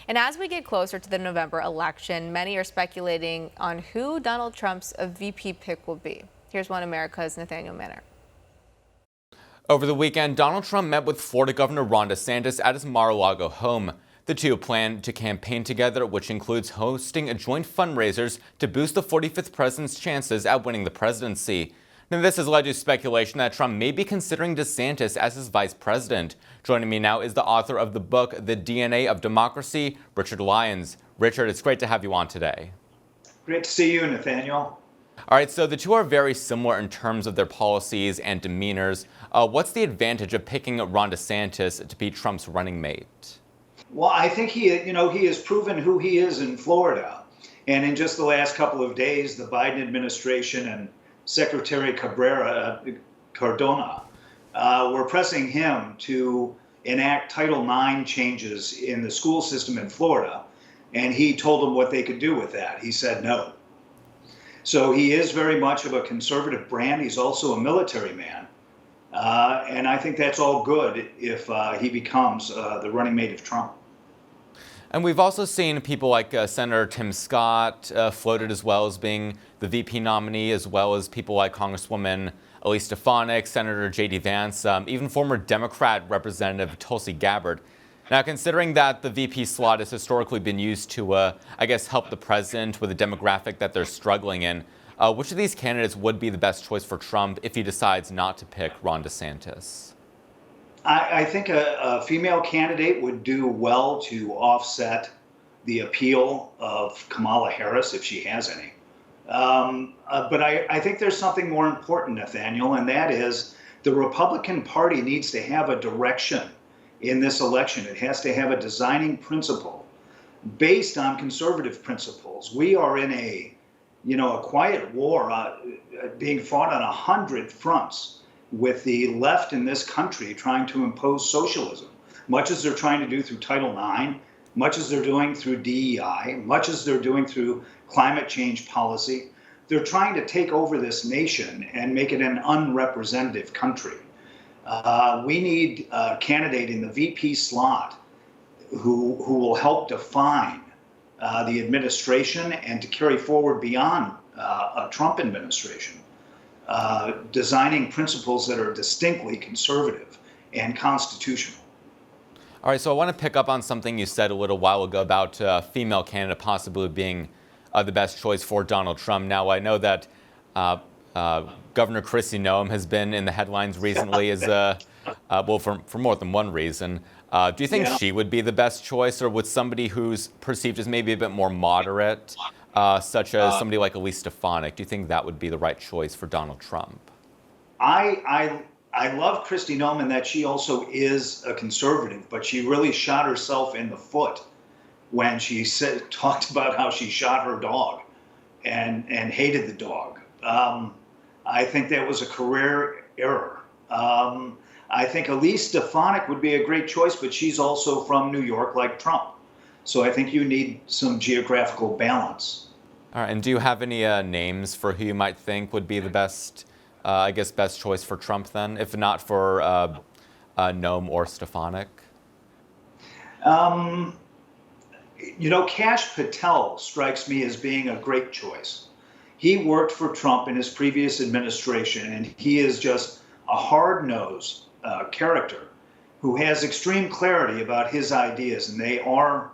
And as we get closer to the November election, many are speculating on who Donald Trump's VP pick will be. Here's One America's Nathaniel Manner. Over the weekend, Donald Trump met with Florida Governor Ron DeSantis at his Mar-a-Lago home. The two plan to campaign together, which includes hosting a joint fundraisers to boost the 45th president's chances at winning the presidency. Now, this has led to speculation that Trump may be considering DeSantis as his vice president. Joining me now is the author of the book, The DNA of Democracy, Richard Lyons. Richard, it's great to have you on today. Great to see you, Nathaniel. All right, so the two are very similar in terms of their policies and demeanors. What's the advantage of picking Ron DeSantis to be Trump's running mate? Well, I think he has proven who he is in Florida. And in just the last couple of days, the Biden administration and Secretary Cardona were pressing him to enact Title IX changes in the school system in Florida. And he told them what they could do with that. He said no. So he is very much of a conservative brand. He's also a military man. And I think that's all good if he becomes the running mate of Trump. And we've also seen people like Senator Tim Scott floated as well as being the VP nominee, as well as people like Congresswoman Elise Stefanik, Senator J.D. Vance, even former Democrat Representative Tulsi Gabbard. Now, considering that the VP slot has historically been used to, help the president with a demographic that they're struggling in, which of these candidates would be the best choice for Trump if he decides not to pick Ron DeSantis? I think a female candidate would do well to offset the appeal of Kamala Harris if she has any. But I think there's something more important, Nathaniel, and that is the Republican Party needs to have a direction in this election. It has to have a designing principle based on conservative principles. We are in a quiet war being fought on 100 fronts with the left in this country trying to impose socialism, much as they're trying to do through Title IX, much as they're doing through DEI, much as they're doing through climate change policy. They're trying to take over this nation and make it an unrepresentative country. We need a candidate in the VP slot who will help define the administration and to carry forward beyond a Trump administration, designing principles that are distinctly conservative and constitutional. All right, so I want to pick up on something you said a little while ago about a female candidate possibly being the best choice for Donald Trump. Now, I know that Governor Kristi Noem has been in the headlines recently as, for more than one reason. Do you think she would be the best choice, or would somebody who's perceived as maybe a bit more moderate, such as somebody like Elise Stefanik, do you think that would be the right choice for Donald Trump? I love Kristi Noem in that she also is a conservative, but she really shot herself in the foot when she talked about how she shot her dog and hated the dog. I think that was a career error. I think Elise Stefanik would be a great choice, but she's also from New York like Trump. So I think you need some geographical balance. All right, and do you have any names for who you might think would be the best, best choice for Trump then, if not for Noem or Stefanik? Kash Patel strikes me as being a great choice. He worked for Trump in his previous administration, and he is just a hard-nosed character who has extreme clarity about his ideas, and they are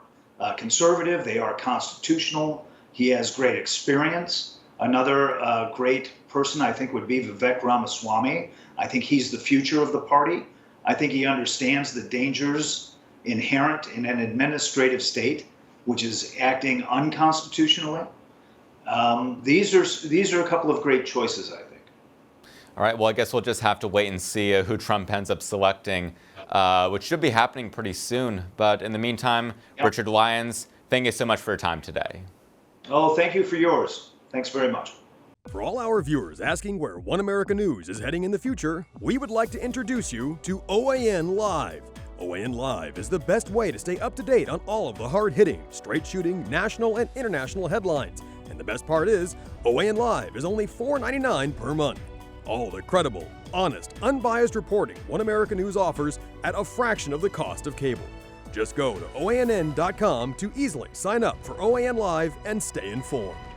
conservative, they are constitutional. He has great experience. Another great person, I think, would be Vivek Ramaswamy. I think he's the future of the party. I think he understands the dangers inherent in an administrative state, which is acting unconstitutionally. These are a couple of great choices, I think. All right, well, I guess we'll just have to wait and see who Trump ends up selecting, which should be happening pretty soon. But in the meantime, Richard Lyons, thank you so much for your time today. Oh, thank you for yours. Thanks very much. For all our viewers asking where One America News is heading in the future, we would like to introduce you to OAN Live. OAN Live is the best way to stay up to date on all of the hard-hitting, straight-shooting, national and international headlines. And the best part is, OAN Live is only $4.99 per month. All the credible, honest, unbiased reporting One America News offers at a fraction of the cost of cable. Just go to OANN.com to easily sign up for OAN Live and stay informed.